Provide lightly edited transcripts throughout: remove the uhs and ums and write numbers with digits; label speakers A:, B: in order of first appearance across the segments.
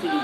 A: sige.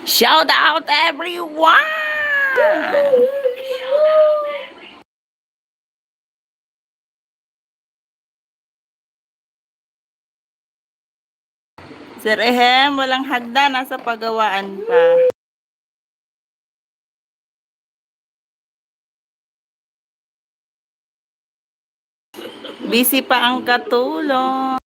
A: Shout out everyone! Sir Ehem, walang hagda, nasa pagawaan pa. Busy pa ang katulong.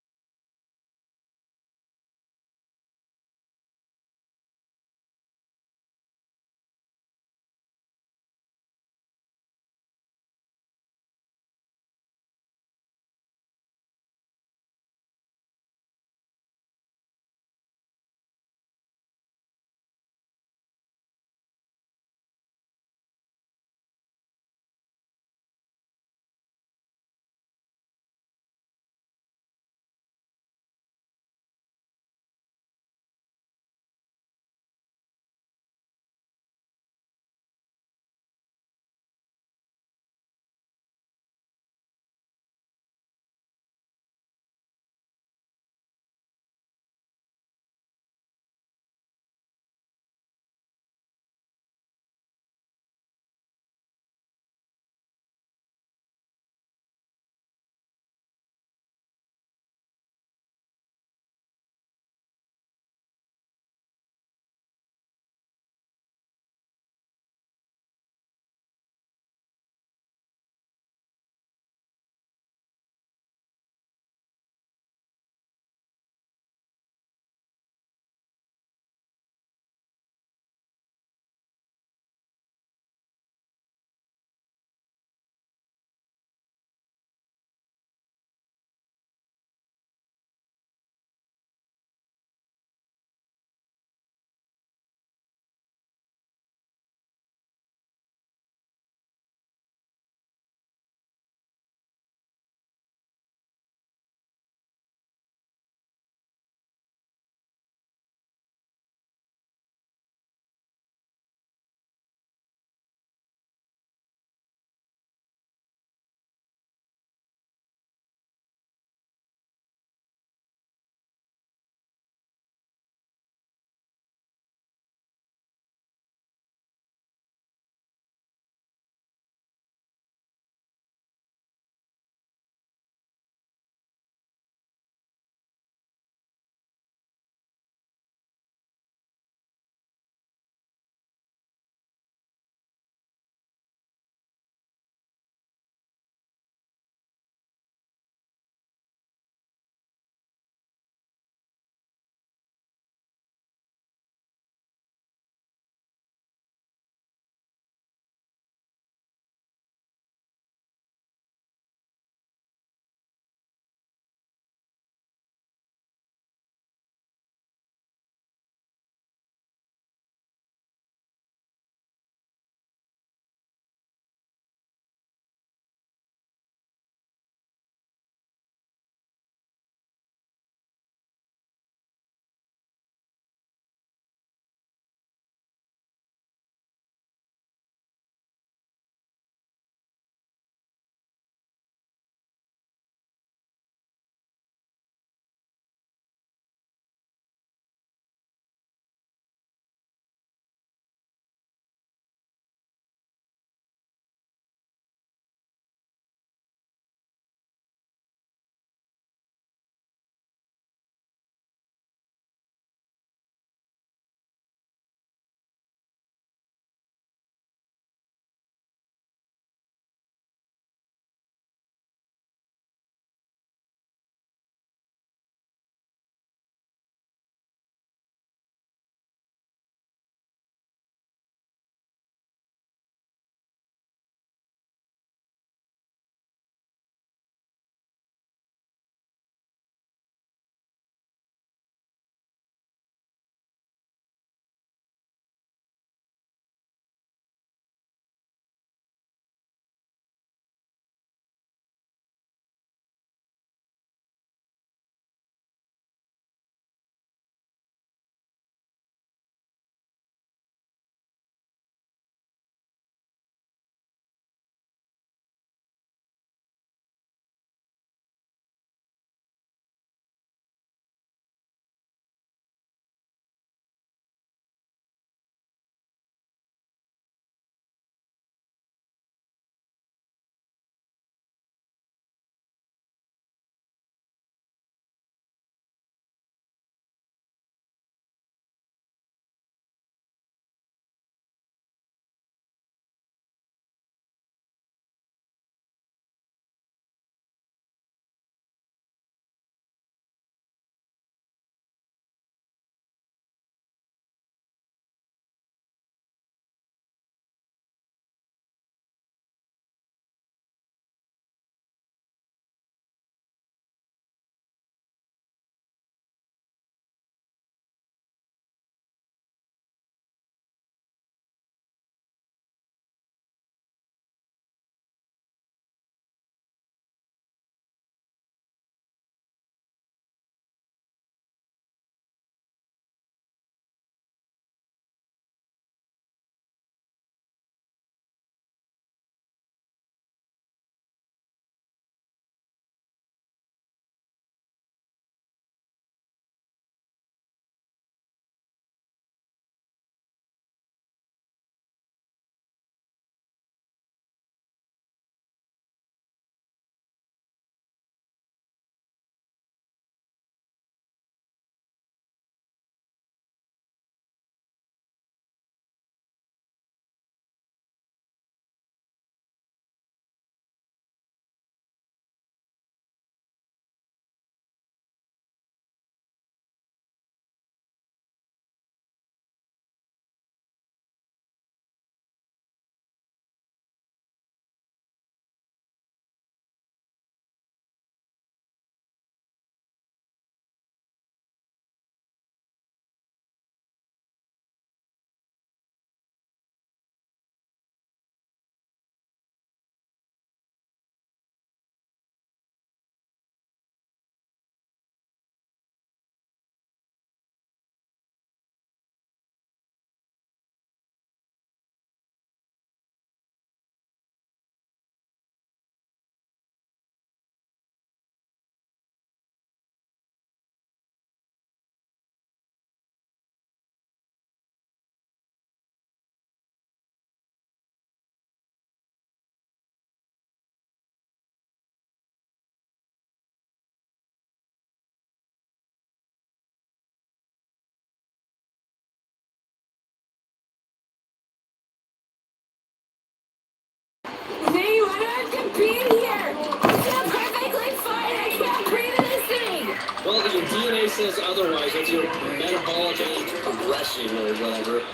B: says otherwise. It's your metabolic age progression or whatever.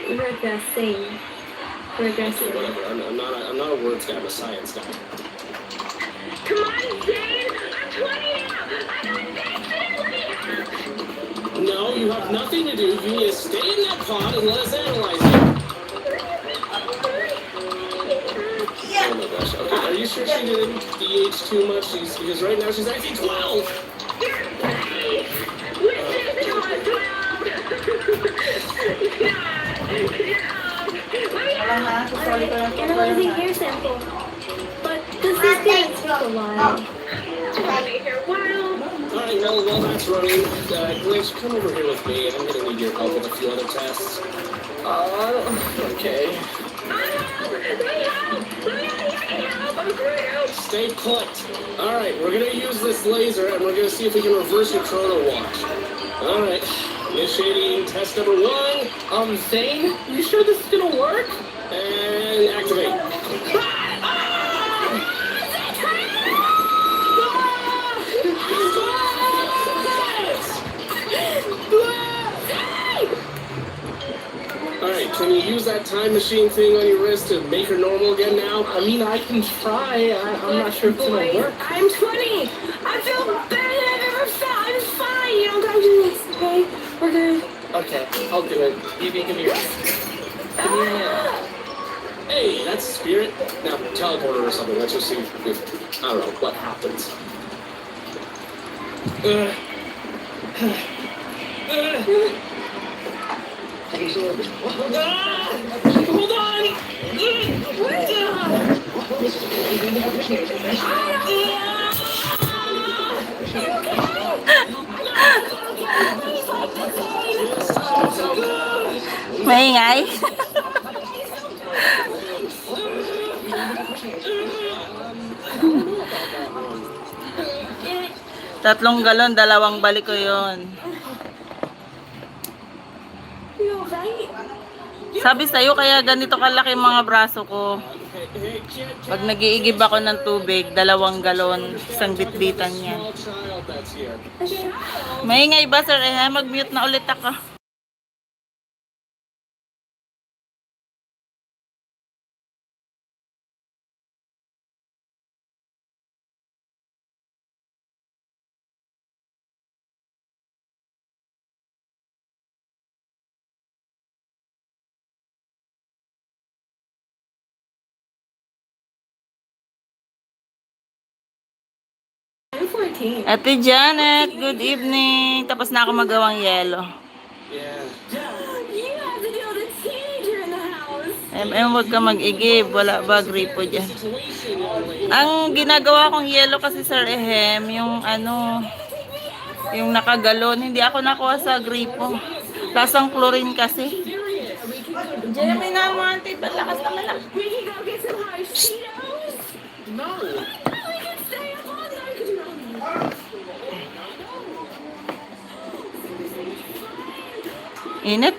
C: Regressing.
B: Okay,
C: Regressing.
B: whatever. I'm not a words guy. I'm a science guy.
C: Come on, Jane! I'm 20 now! I'm
B: No, you have nothing to do. You need to stay in that pod and let us analyze it. Oh my gosh. Okay, are you sure she didn't DH too much? Because right now she's actually 12.
C: Analyzing hair sample. But this is going to take a while.
B: Alright, well, while that's running, Glitch, come over here with me. I'm gonna need your help with a few other tests. Okay. Stay put. Alright, we're gonna use this laser and we're gonna see if we can reverse your chrono watch. Alright, initiating test number 1. Zane, you sure this is gonna work? And activate. Alright, can you use that time machine thing on your wrist to make her normal again now? I mean, I can try. I'm not sure if it's gonna work.
C: I'm 20! I feel better than I've ever felt! I'm fine! You don't gotta do this, okay? We're good.
B: Okay, I'll do it. Evie, give me your hand. Give me your hand. Hey, that's Spirit. Now, teleport her or something. Let's just see if, I don't know, what happens. Hold on!
A: Maingay. Tatlong galon, 2 balik ko yun. Sabi sa'yo, kaya ganito kalaki mga braso ko. Pag nag-iigib ako ng tubig, 2 galon, isang bitbitan niya. Maingay ba, sir? Mag-mute na ulit ako.
C: I'm 14.
A: Ate Janet, good evening. Tapos na ako magawang yelo.
B: Yeah.
C: You have to deal with a teenager in the house.
A: Huwag ka mag-igib. Wala ba gripo dyan? Ang ginagawa kong yelo kasi, Sir Ehem, yung yung nakagalon. Hindi ako nakuha sa gripo. Lasang chlorine kasi. Jeremy na mo, auntie. Balakas naman lang.
C: We can go get some hot Cheetos.
B: No.
C: We can stay up all night.
A: Init.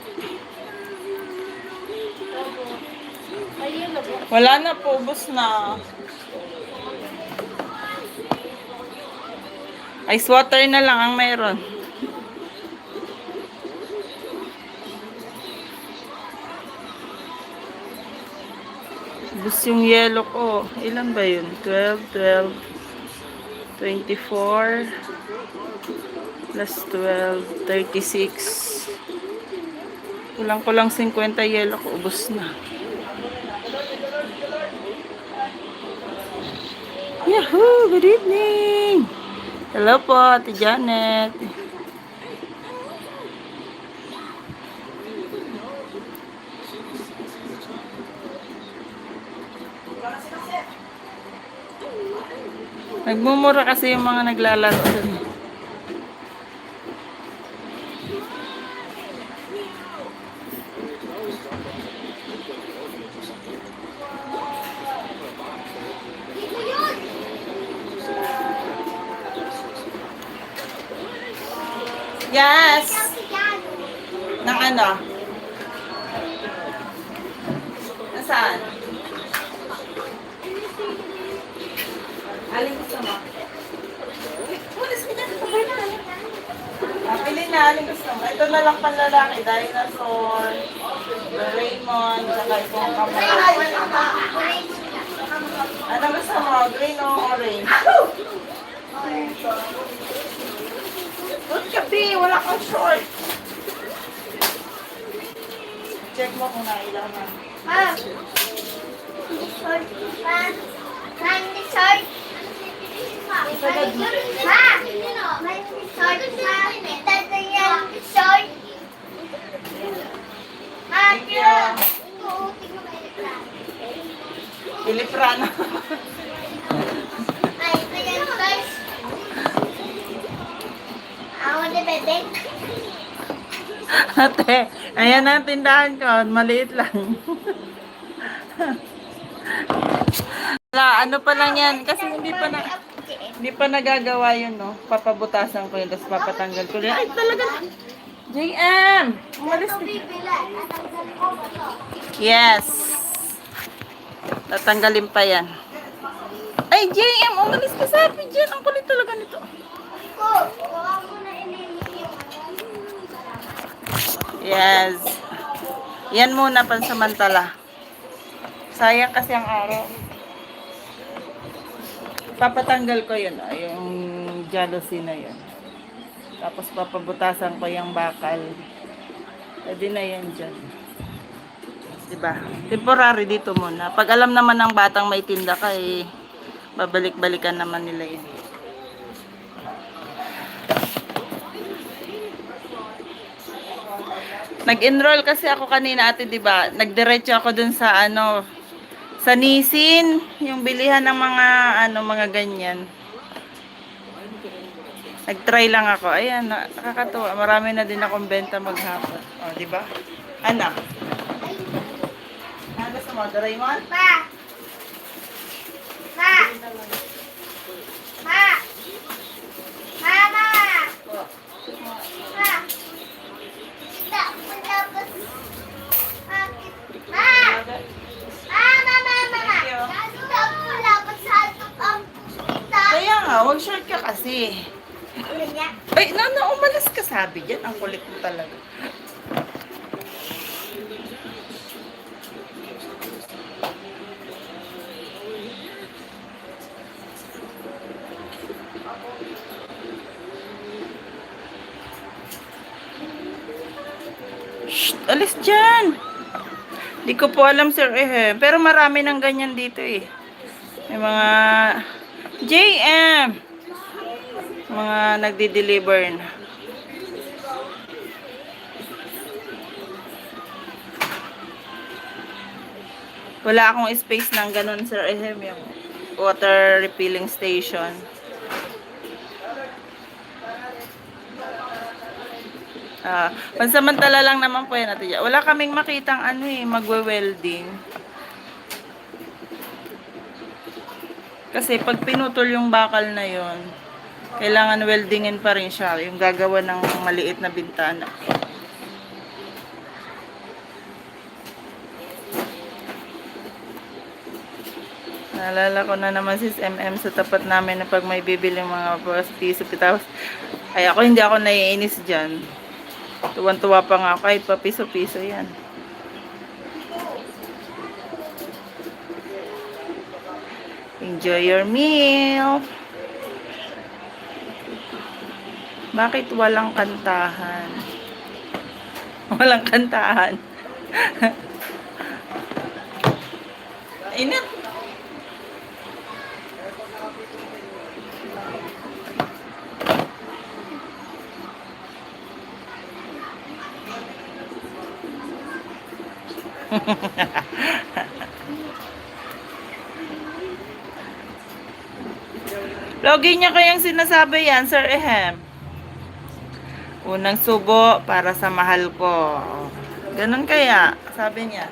A: Wala na po. Ubus na. Ice water na lang ang mayroon. Ubus yung yellow ko. Ilan ba yun? 12, 24 plus 12, 36. Kulang-kulang 50 yellow ko. Ubus na. Yahoo! Good evening! Hello po, Ate Janet. Nagmumura kasi yung mga naglalaro dun. Yes! Nang ano? Nasaan? Alin gusto mo? Walis mo dyan. Pili na, alin gusto mo? Ito na lang panlalaki, dinosaur, Doraemon, saka itong kamay. Ano gusto mo? Green o orange? Doon ka, B. Wala kang short. Check mo kung nailang na.
D: Ma. Short pa. May short. Ma. May short pa. Tata yan. Short. Ma.
A: Thank you.
D: Uutik mo kayo pa.
A: Piliprana.
D: Ay, ito yan. Short. Ako na bebek.
A: Ate, ayan ang tindahan ko. Maliit lang. Wala, ano pa lang yan. Kasi hindi pa nagagawa yun, no? Papabutasan ko yun, tapos papatanggal ko yun. Ay, talaga. JM! Umalis ka. Yes. Tatanggalin pa yan. Ay, JM! Umalis ka sa akin dyan. Ang kulit talaga nito. Yes. Yan muna pansamantala. Sayang kasi ang araw. Papatanggal ko yun, yung jealousy na yun. Tapos papabutasan ko yung bakal. Pwede na yan dyan. Diba? Temporary dito muna. Pag alam naman ng batang may tinda ka, eh, babalik-balikan naman nila yun. Nag-enroll kasi ako kanina, ate, 'di ba? Nagdiretso ako dun sa ano, sa Nisin, yung bilihan ng mga ganyan. Nag-try lang ako. Ayan, nakakatuwa. Marami na din akong benta maghapon. Oh, 'di ba? Anak. Ano gusto mo, Doraemon?
D: Ma. Ma. Ma. Mama.
A: Oh.
D: Ma. Kita, matapos. Bakit? Ma. Mama. Kita, malapot sa atok ang kita.
A: Kaya nga, wag short ka kasi.
D: Ano niya?
A: Ay, umalis ka sabi dyan. Ang kulit mo talaga. Shh, alis dyan. Di ko po alam, sir, eh. Pero marami ng ganyan dito, eh. May mga JM. Mga nagdi-deliver na. Wala akong space ng ganun, sir, eh. Yung water refilling station. Pansamantala lang naman po yan, Ate Ja. Wala kaming makitang magwe-welding. Kasi pag pinutol yung bakal na yon, kailangan weldingin pa rin siya. Yung gagawa ng maliit na bintana. Naalala ko na naman si MM sa tapat namin na pag may bibili mga piso pitawas. Ay ako, hindi ako naiinis dyan. Tuwan-tuwa pa nga kahit pa piso-piso yan. Enjoy your meal. Bakit walang kantahan? Walang kantahan. Init. Login niya kayang sinasabi yan, Sir Ehem. Unang subo para sa mahal ko. Ganun kaya, sabi niya.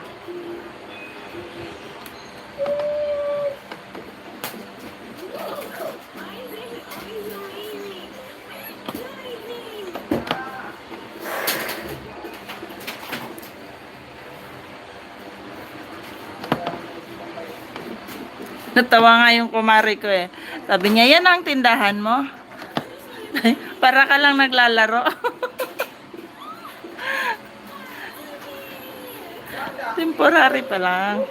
A: Natawa nga yung kumari ko eh. Sabi niya, yan ang tindahan mo. Para ka lang naglalaro. Temporary pa lang.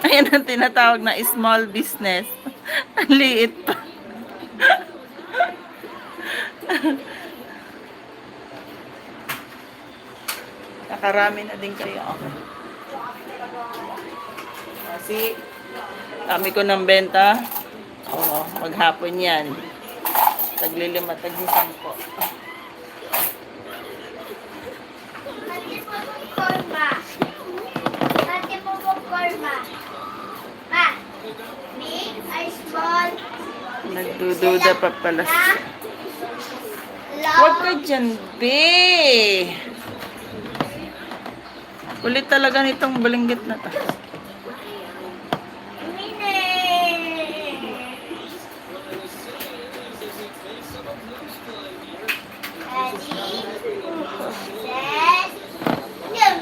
A: Ayan ang tinatawag na small business. Ang liit pa. Nakarami na din kayo. Kasi, dami ko ng benta. Oo, maghapon yan. Taglilima, tagli-10.
D: Ate po popcorn, ma. Ate po popcorn, ma. Ma, big or small?
A: Nagdududa pa pala
D: Na?
A: siya.
D: Long?
A: Huwag ka dyan, be! Kulit talaga nitong balinggit na to.
D: Mini. Ready? Set. Yum.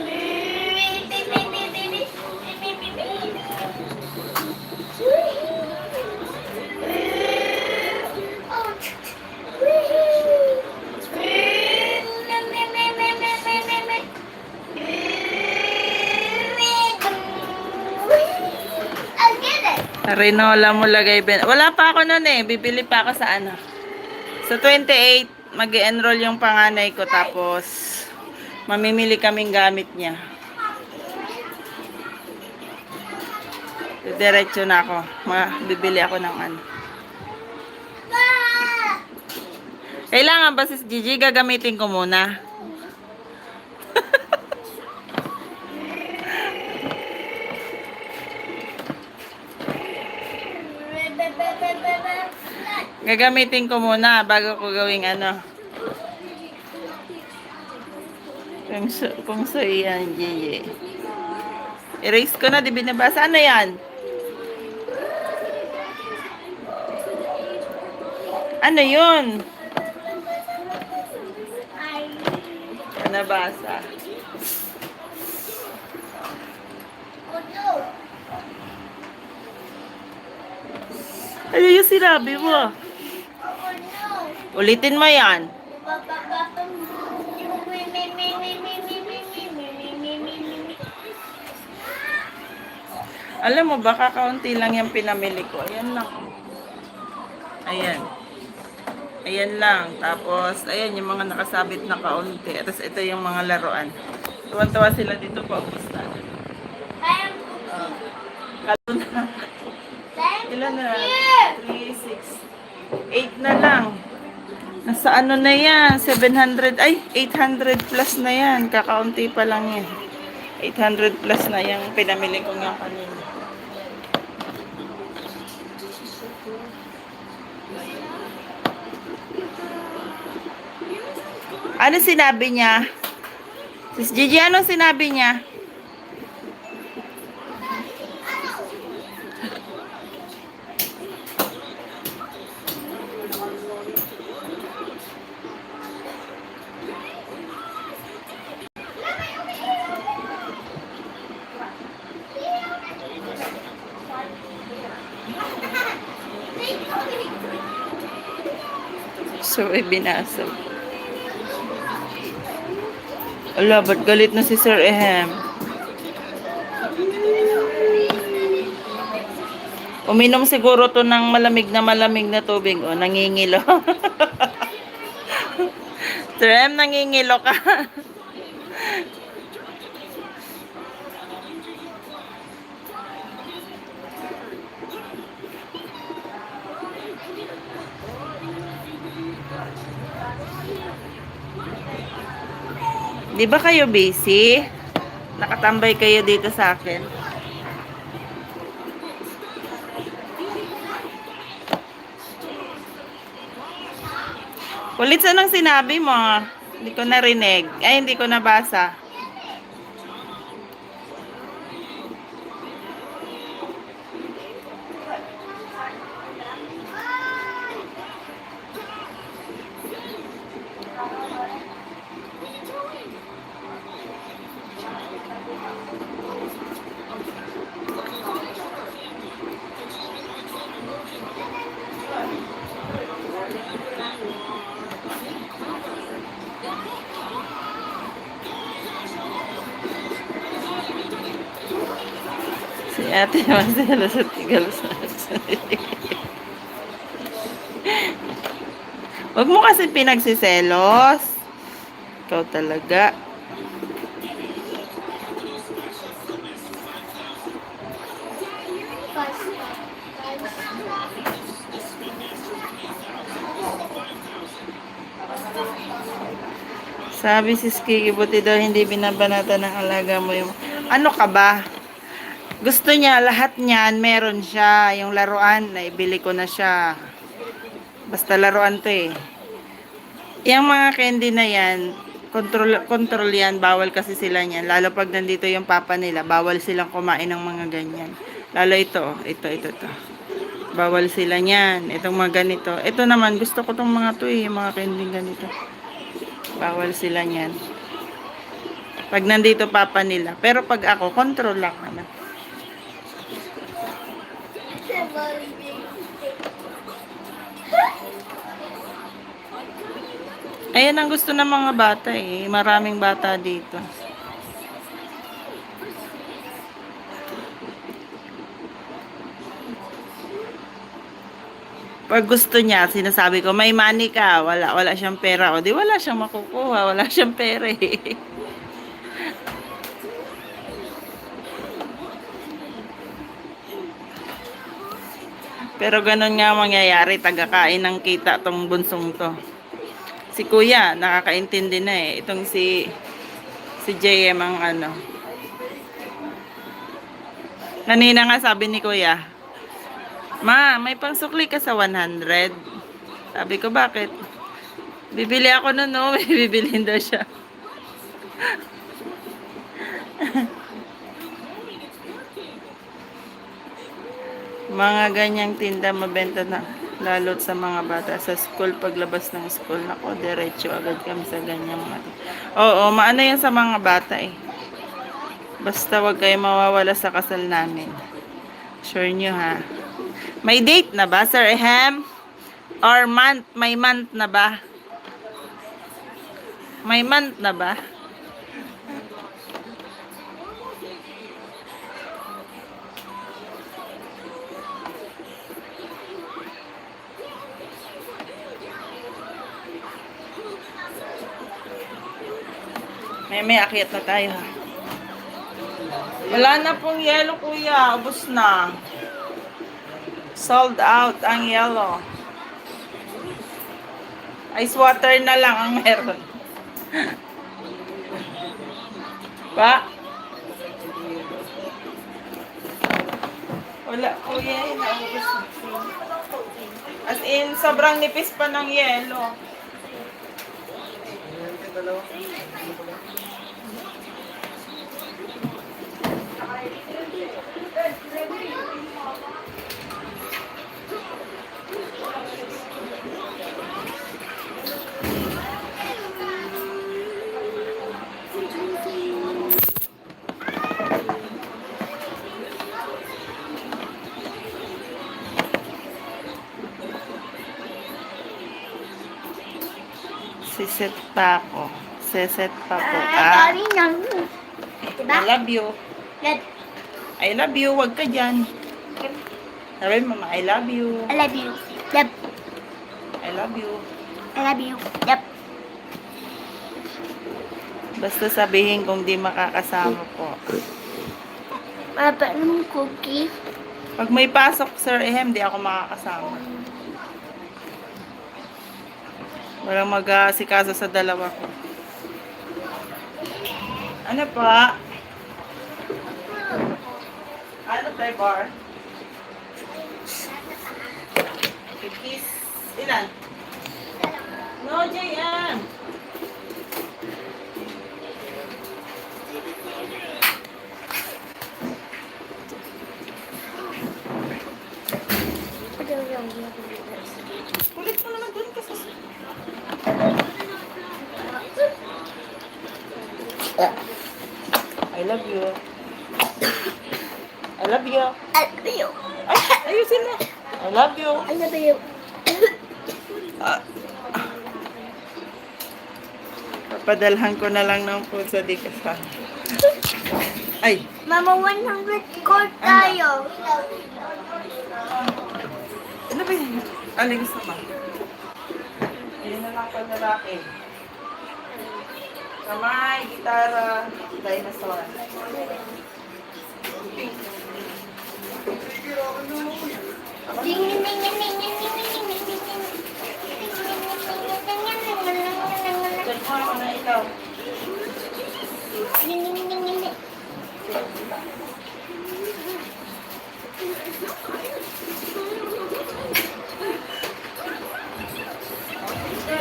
D: I'll get it.
A: Rinola mo lagay. Wala pa ako nun eh. Bibili pa ako sa ano. Sa 28, mag-enroll yung panganay ko. Tapos, mamimili kaming gamit niya. Diretso na ako. Bibili ako ng ano. Kailangan ba si Gigi? Gagamitin ko muna. Gagamitin ko muna bago ko gawing ano. Kung so yan, Gigi. Erase ko na, di binabasa. Ano yan? Ano yun? Nabasa.
D: Oh no.
A: Ano yung sinabi mo?
D: Oh no.
A: Ulitin mo yan. Alam mo, baka kaunti lang yung pinamili ko. Ayan lang. Ayan. Ayan lang. Tapos, ayan yung mga nakasabit na kaunti. Tapos, ito yung mga laruan. Tuwan-tuwa sila dito pa. Ubus na. Kalo na. Ilan na? 3, 6, 8 na lang. Nasa ano na yan? 700, ay, 800 plus na yan. Kakaunti pa lang yan. 800 plus na yung pinamili ko nga kanina. Ano sinabi niya? Sis Gigi, anong sinabi niya? So, binasa. Ala, ba't galit na si Sir Ehem? Uminom siguro to ng malamig na tubig. O, nangingilo. Sir Ehem, nangingilo ka. Di ba kayo busy? Nakatambay kayo dito sa akin. Ulit sa nang sinabi mo. Hindi ko narinig. Ay, hindi ko nabasa. Ate, maselo sa tigalos. Huwag mo kasi pinagsiselos. Ikaw talaga. Sabi si Skiki, buti daw hindi binabanata ng alaga mo yung... Ano ka ba? Gusto niya, lahat niyan, meron siya. Yung laruan, naibili ko na siya. Basta laruan to eh. Yung mga candy na yan, control yan, bawal kasi sila niyan. Lalo pag nandito yung papa nila, bawal silang kumain ng mga ganyan. Lalo ito. Bawal sila niyan. Itong mga ganito. Ito naman, gusto ko tong mga to eh, yung mga candy ganito. Bawal sila niyan. Pag nandito papa nila. Pero pag ako, control lang naman. Ayan ang gusto ng mga bata eh. Maraming bata dito. Pag gusto niya, sinasabi ko, may money ka. Wala siyang pera. O di wala siyang makukuha. Wala siyang pera eh. Pero ganun nga mangyayari. Tagakain ng kita tong bunsong to. Si Kuya, nakakaintindi na eh. Itong si JM ang ano. Kanina nga sabi ni Kuya, Ma, may pangsukli ka sa 100. Sabi ko, bakit? Bibili ako nun, no? May bibilhin daw siya. Mga ganyang tinda mabenta na. Lalo't sa mga bata. Sa school, paglabas ng school, nako, diretso agad kami sa ganyang mga tinda. Oo, maano yan sa mga bata eh. Basta wag kayo mawawala sa kasal namin. Sure nyo ha. May date na ba, Sir Ehem? Or month? May month na ba? May month na ba? May akyat na tayo ha. Wala na pong yellow, Kuya. Ubus na. Sold out ang yellow. Ice water na lang ang meron. Pa? Wala, Kuya. Naubos na. As in, sobrang nipis pa ng yellow. Siset pa ako. Siset pa ko.
D: Sorry lang. Diba?
A: I love you.
D: Love.
A: I love you. Wag ka dyan. Sabi mama, I love you.
D: I love you. Love.
A: I love you.
D: I love you. Love.
A: Basta sabihin kung di makakasama po.
D: Papa, ng cookie.
A: Pag may pasok, Sir Ehem, di ako makakasama. Walang mag-asikaso sa dalawa ko. Ano pa? Ano tayo, bar? Kiss. Ilan? No, JM. Kulit mo naman dun kasi. I love you. I love you.
D: I love you.
A: Ay, ayusin mo. I love you.
D: I love you.
A: Papadalhan ko na lang ng food sa di kasama. Ay,
D: Mama, 100 score tayo.
A: ano ba yun? Alin gusto mo? Yun na lang pang lalaki. Kamay, gitara, dinosaur.
D: Ding, ding, ding, ding, ding, ding, ding, ding, ding, ding, ding.
A: Check mo ako na ikaw.
D: Ding, ding, ding, ding, ding.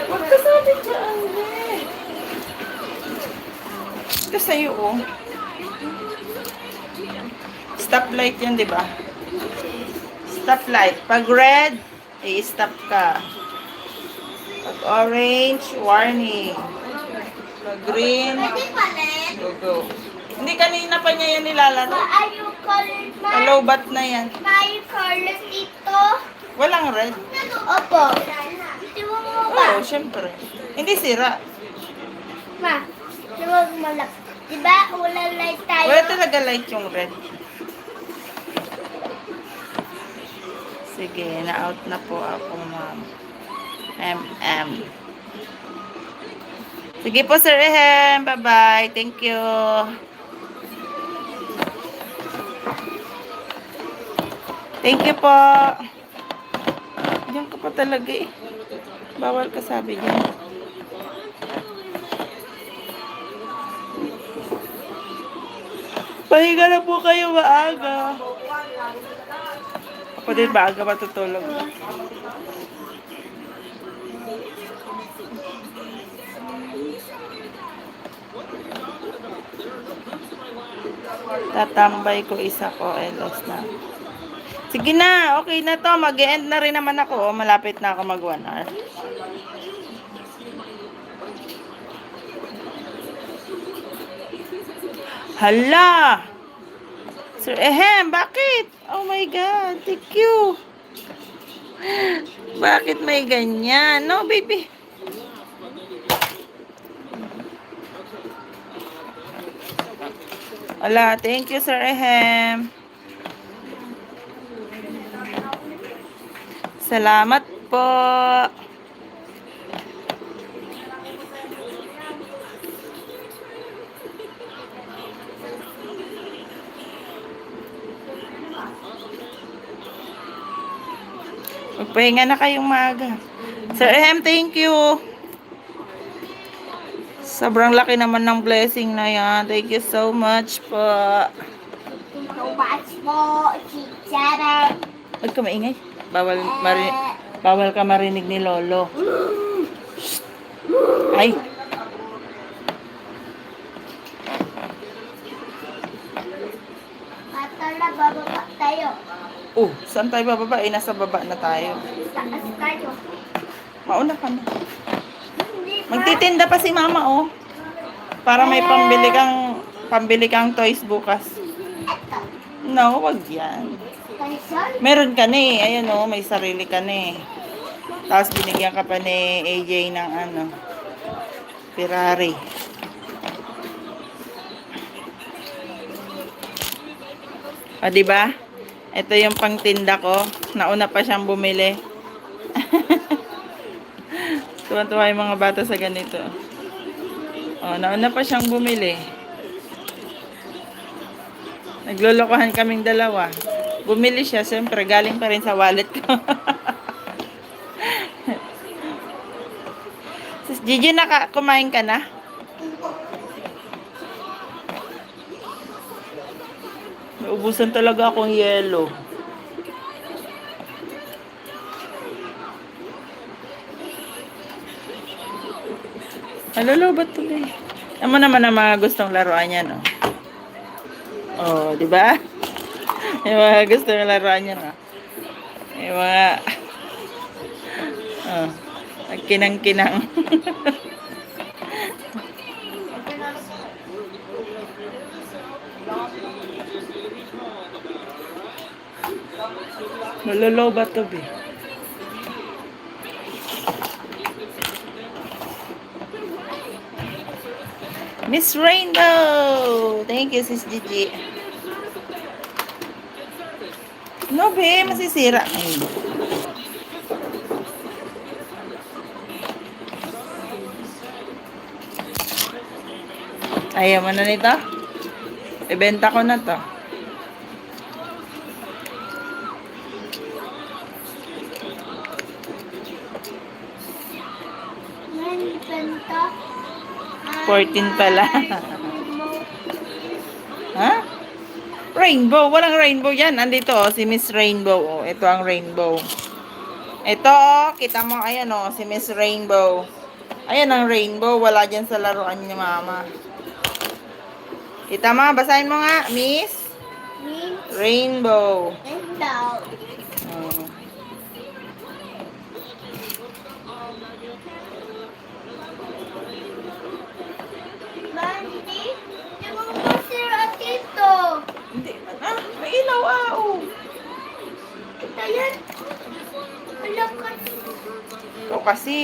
A: Huwag ka sabi dyan, eh. Ito sa'yo, oh. Stoplight yun, di ba? Stoplight. Pag red, i-stop ka. Pag orange, warning. Pag green,
D: Pwede palit.
A: go, go. Hindi kanina pa niya yan nilalaro.
D: Maayo color ma.
A: Kalobat na yan.
D: Maayo color dito.
A: Walang red.
D: Opo. Tiwag mo ba?
A: Oo, syempre. Hindi sira.
D: Ma, tiwag mo lang. Diba, wala light tayo?
A: Wala talaga light yung red. Sige, na-out na po ako, ma'am. MM. Sige po, Sir Ehem. Bye-bye. Thank you. Thank you po. Diyan ka pa talaga eh. Bawal ka sabi dyan. Pahinga na po kayo maaga. Ako din maaga matutulog. Tatambay ko isa ko, LS na. Sige na, okay na to. Mag-e-end na rin naman ako. Malapit na ako mag 1 hour. Hala! Sir Ehem, bakit? Oh my God, thank you. Bakit may ganyan? No, baby. Hala, thank you, Sir Ehem. Salamat po. Magpahinga na kayong maaga. Sir Ehem, thank you. Sobrang laki naman ng blessing na yan. Thank you so much po.
D: Watch mo, si Sarah.
A: Huwag ka maingay. Bawal ka marinig ni Lolo. Shh. Ay.
D: Matala, bababa tayo.
A: Oh, saan tayo bababa? Eh, nasa baba na tayo.
D: Taas tayo.
A: Mauna ka na.
D: Hindi pa.
A: Magtitinda pa si Mama, oh. Para may pambili kang toys bukas.
D: Eto.
A: No, wag yan.
D: Kansol.
A: Meron ka na eh. Ayan, oh, may sarili ka na eh. Tapos binigyan ka pa ni AJ ng ano, Ferrari. O, diba? Ito yung pangtinda ko. Nauna pa siyang bumili. Tuwan-tuwa yung mga bata sa ganito. O, nauna pa siyang bumili. Naglolokohan kaming dalawa. Bumili siya, siyempre, galing pa rin sa wallet ko. Sis Gigi, kumain ka na? Naubusan talaga akong yelo. Alolo, ba't tuloy? Ano naman ang mga gustong laruan yan, oh. Oh, di ba? Yung mga gustong laruan yan, oh. Yung mga... Oh, kinang-kinang. Malolo ba to, be? Miss Rainbow! Thank you, Sis Gigi. No, be, masisira. Ay. Ayaw mo na nito? Ibenta ko na to.
D: Yan, benta.
A: 14 pala. Ha? Rainbow. Walang rainbow yan. Andito, oh, si Miss Rainbow. Oh, ito ang rainbow. Ito, oh, kita mo, ayan, oh, si Miss Rainbow. Ayan ang rainbow. Wala dyan sa laruan ni Mama. Kita mo, basahin mo nga, Miss
D: Min,
A: Rainbow.
D: benta.
A: Oh.
D: Bandi, di mo masira dito.
A: Hindi, ah, may ilaw, ah, oh.
D: Ito yan. Wala ka.
A: Ito kasi.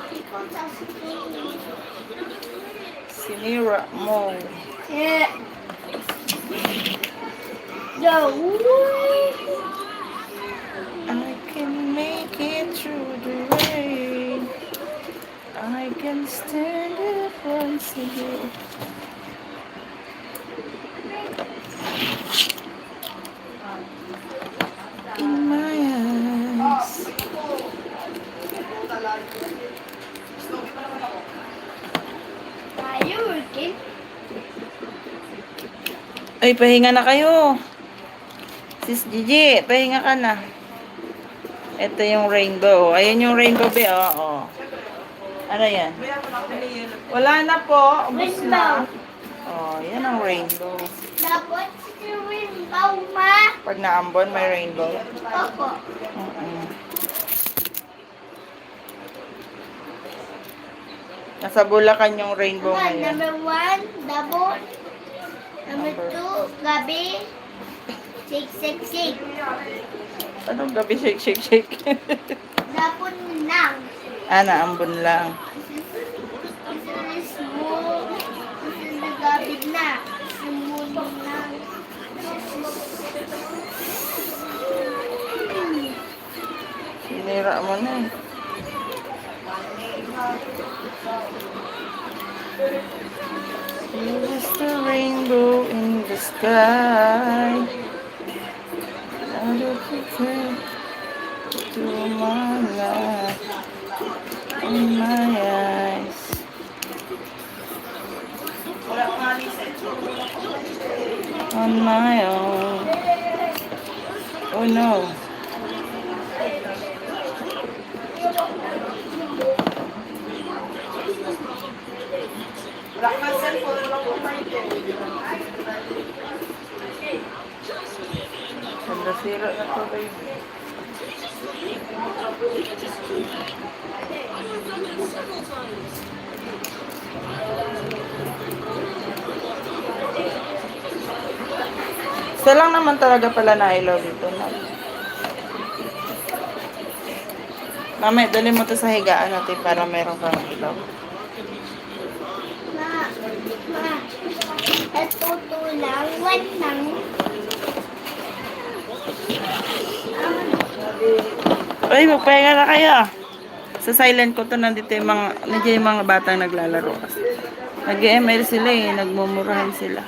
D: Ikaw sasabihin.
A: Sinira mo.
D: Eh. Go.
A: I can make it through the rain. I can stand it once again. In my eyes.
D: Are you working?
A: Ay, pahinga na kayo. Sis Gigi, pahinga ka na. Ito yung rainbow. Ayan yung rainbow, be. Oh, oh. Ano yan? Wala na po. Ubus na. Oh, yan ang rainbow.
D: Dapat si Rainbow, ma.
A: Pag naambon, may rainbow.
D: Opo.
A: Mm-mm. Nasa Bulacan yung rainbow
D: Ma,
A: ngayon.
D: number 1, double. Number 2, gabi. Shake, shake, shake.
A: Anong gabi shake, shake, shake?
D: Dapon lang.
A: Naambon lang.
D: This is mo. This is the gabi na. Sumun lang.
A: Sinira mo na eh. See just the rainbow in the sky. Out of the train to my life, in my eyes. On my own. Oh no. Ganda sira na to, baby. Isa lang naman talaga pala na ilaw dito. Mami, dali mo to sa higaan natin para meron kang ilaw.
D: Ma, ma. Ito to lang. One lang.
A: Ay, magpahinga na kayo. Sa silent ko to, nandito yung mga batang naglalaro. Nag-ML sila eh, nagmumurahan sila.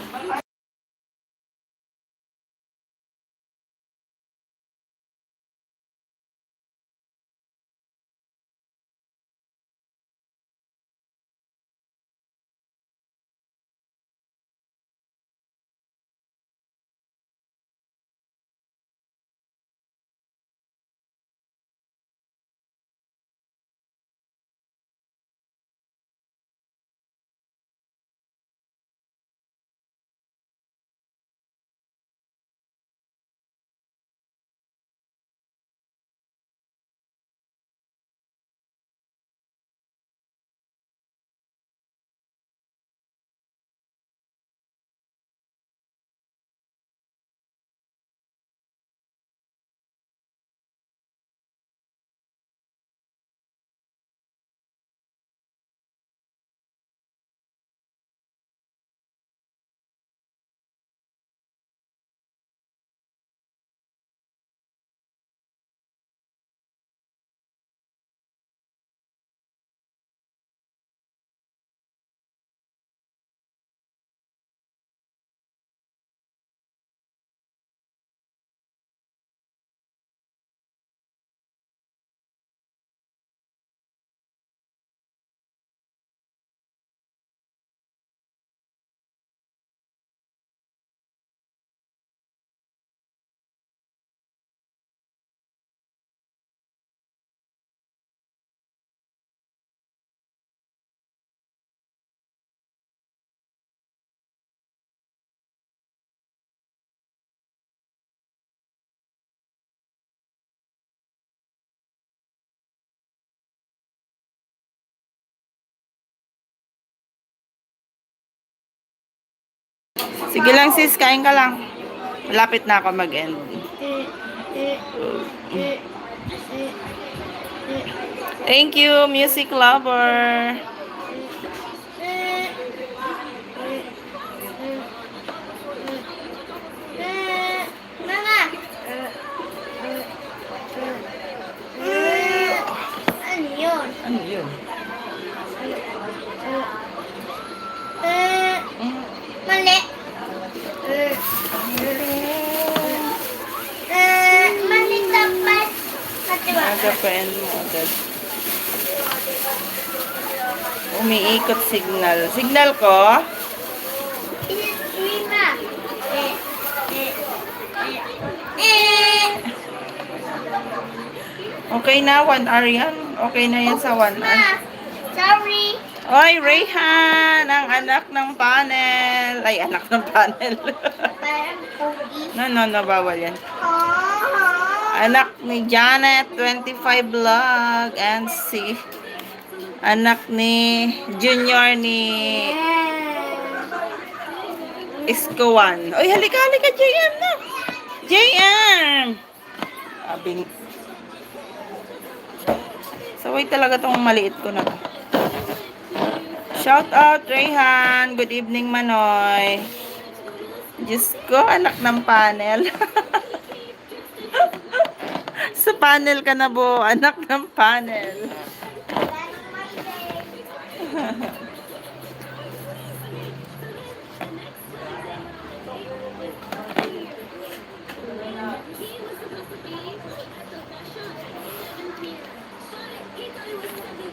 A: Sige lang sis, kain ka lang. Malapit na ako mag-end. Thank you, music lover.
D: Mama. Ano yun?
A: Ano yun?
D: Mali. Mali dapat. Katiwa.
A: Aga-friend mo agad. Umiikot signal. Signal ko?
D: Lima.
A: Okay na, 1 hour yan. Okay na yan sa 1 hour.
D: Ma, sorry.
A: Oy, Rayhan! Ang anak ng panel. Ay, anak ng panel.
D: Parang pogi.
A: No, bawal yan.
D: Oh.
A: Anak ni Janet, 25 vlog. And si anak ni Junior ni Iskowan. Oy, halika, JM na. JM! Abing. Saway talaga tong maliit ko na to. Shout out, Rayhan. Good evening, Manoy. Diyos ko, anak ng panel. Sa panel ka na, bo. Anak ng panel.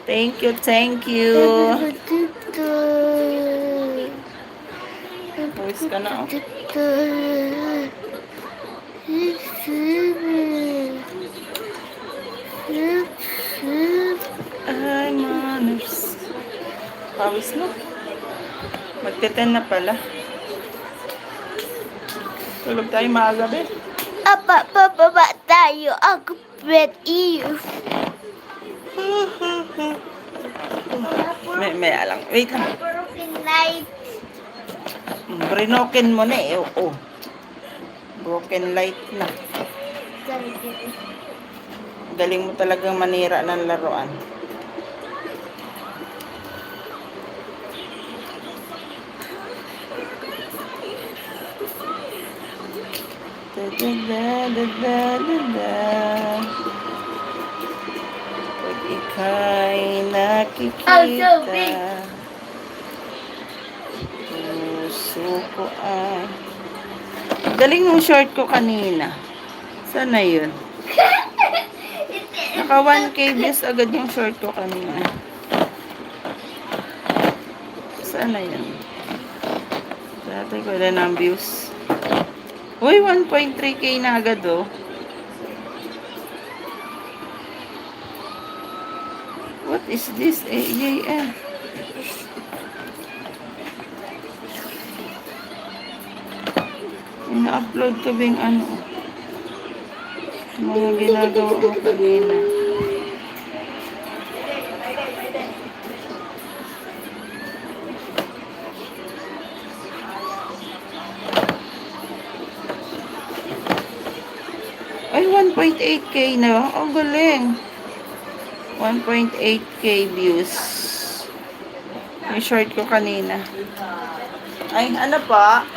A: Thank you, thank you. Pawis ka na, oh. Ay, manners. Pawis na. Magte-10 na pala. Tulog tayo magabi.
D: Pababa tayo. Ako bread iyo.
A: May alang. Wait lang.
D: Broken light.
A: Brinoken mo na eh. Oh. Broken light na. Galing mo talagang manira ng laruan. Pag ika'y nakikita, puso ko ay... Galing ng short ko kanina. Sana yun? Naka 1K views agad yung short ko kanina. Sana yun? Dati ko na ng views. Uy, 1.3K na agad oh. What is this? AJM. Ina-upload ko ba yung ano? Mga ginagawa ko kanina. Ay, 1.8K na. Ang galing. 1.8K views. Yung short ko kanina. Ay, ano pa?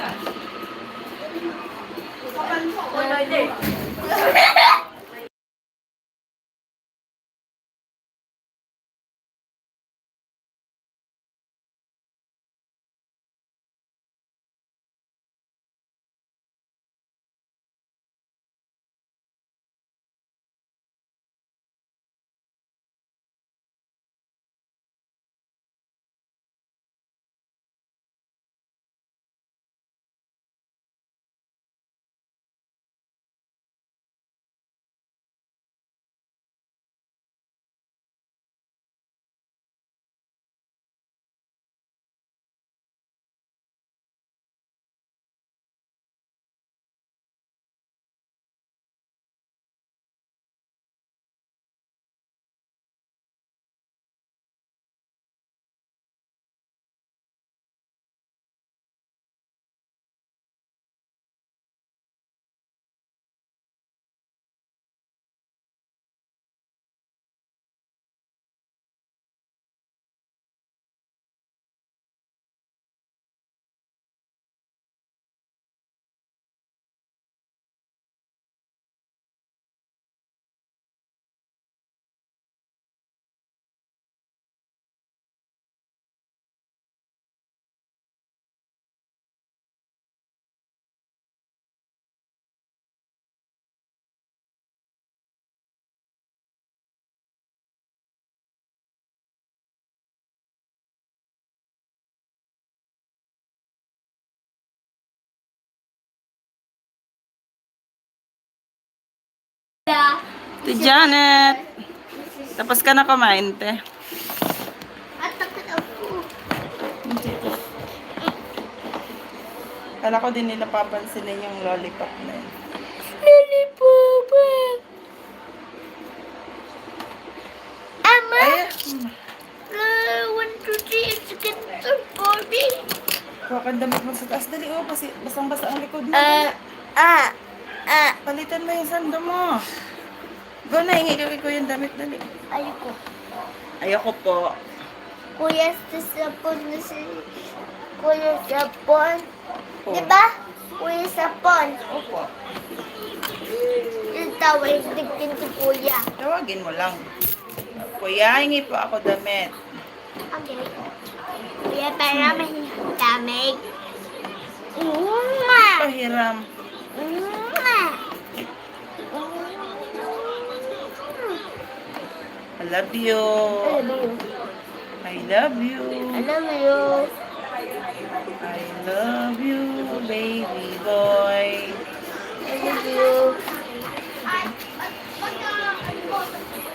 A: Ate Janet. Tapos ka na kumain, te.
D: At takot ako.
A: Kala ko din nila papansinin yung lollipop na yun.
D: Lollipop. Ama.
A: Ay,
D: 1, 2, 3, it's getting so body.
A: kuha kang damit mo sa taas. Dali, oh, kasi basang-basa ang likod mo. Palitan mo yung sando mo. Go na, hingi ka kay kuya yung damit. Dali.
D: Ayoko.
A: Ayoko po.
D: Kuya sa sapon na si... Kuya sapon.
A: Oh.
D: Diba? Kuya sapon.
A: Opo.
D: Yung tawag digtin si kuya.
A: Tawagin mo lang. Kuya, hingi po ako damit.
D: Okay. Kuya, para mahitamig. Mwah!
A: Pahiram.
D: Mwah!
A: I love you. I love you.
D: Alam mo yun.
A: I love you, baby boy.
D: I love you.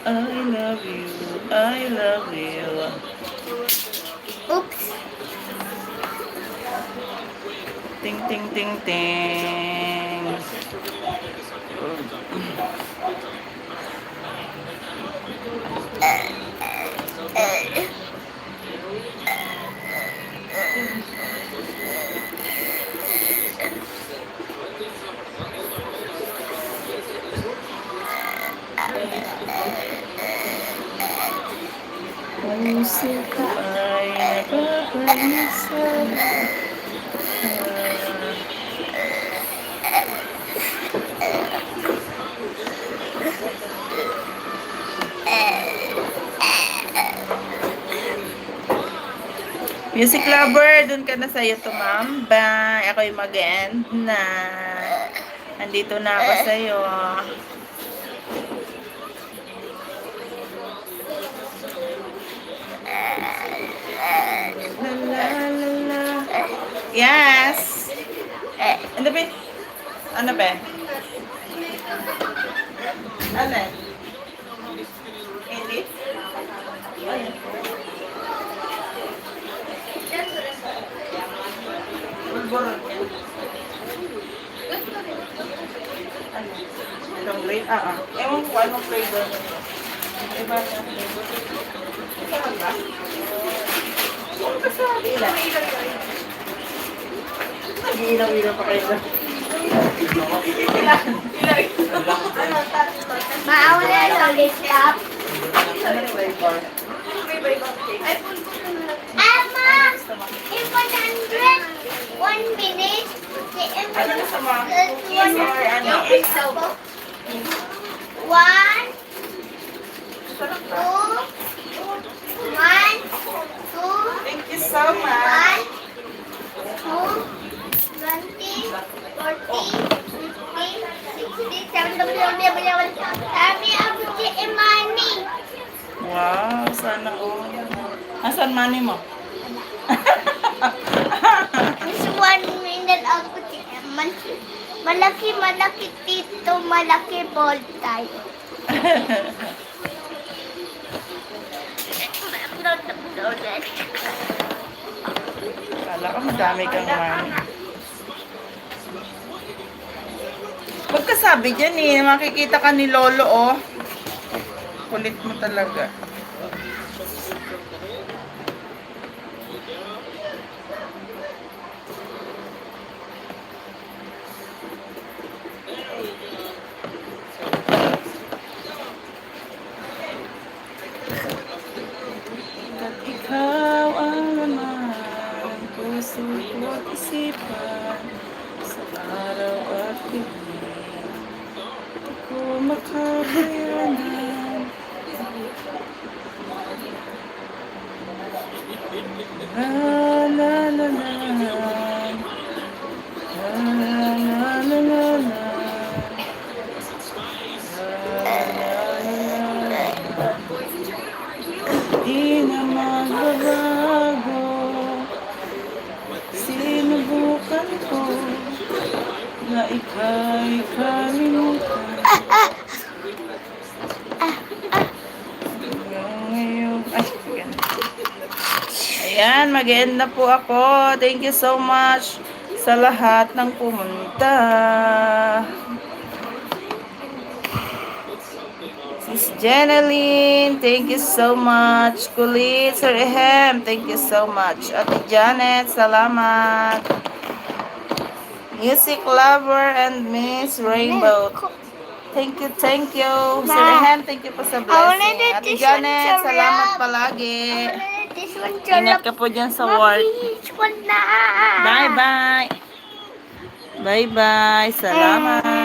A: I love you. I love you.
D: Oops.
A: Ting, ting, ting, ting. Puso ko ay nagpapanisa. Music lover, dun ka na sa'yo tumambay. Ako'y mag-end na. Andito na ako sa'yo. La la la la. Yes. Ano ba? Ano ba? Ano? Hindi? Ayun. Bulborot yan. Ano? Itong grade? Ewan ko anong flavor. Iba siya flavor. Sarap ba? Ano ka sabi? Ilan? Nag-iilaw-ilaw pa kayo na. Ilan? Ano? Tatlo.
D: Maawala yung lollipop.
A: Ano flavor?
D: Ama! In 1 minute, the
A: Ano na sa mga?
D: one
A: Or ano?
D: one,
A: Sarap ba?
D: two, one, two,
A: Thank you so much.
D: 1, 2, 20, 40, 50, 60, 70, 80, 90. Kami ako si Imani.
A: Wow, sana all. Asan money mo?
D: This 1 minute ako si Eman. Malaki tito, malaki ball tayo.
A: Kala ko madami kang money. Huwag ka sabi dyan eh. Makikita ka ni Lolo oh. Kulit mo talaga. At ikaw ang laman ng puso ko at isipan sa araw at gabi. Ako makabayanan. La la la la. La la la la la. Di na magbabago. Sinubukan ko na ika'y kalimutan. Ayan, mag-end na po ako. Thank you so much sa lahat ng pumunta. Sis Jeneline, thank you so much. Kulit, Sir Ehem, thank you so much. Ate Janet, salamat. Music Lover and Miss Rainbow. Thank you, thank you. Sir Ehem, thank you po sa blessing. Ate Janet, salamat palagi.
D: This one,
A: Ingat ka po dyan sa work.
D: This one na.
A: Bye-bye. Bye-bye. Salamat.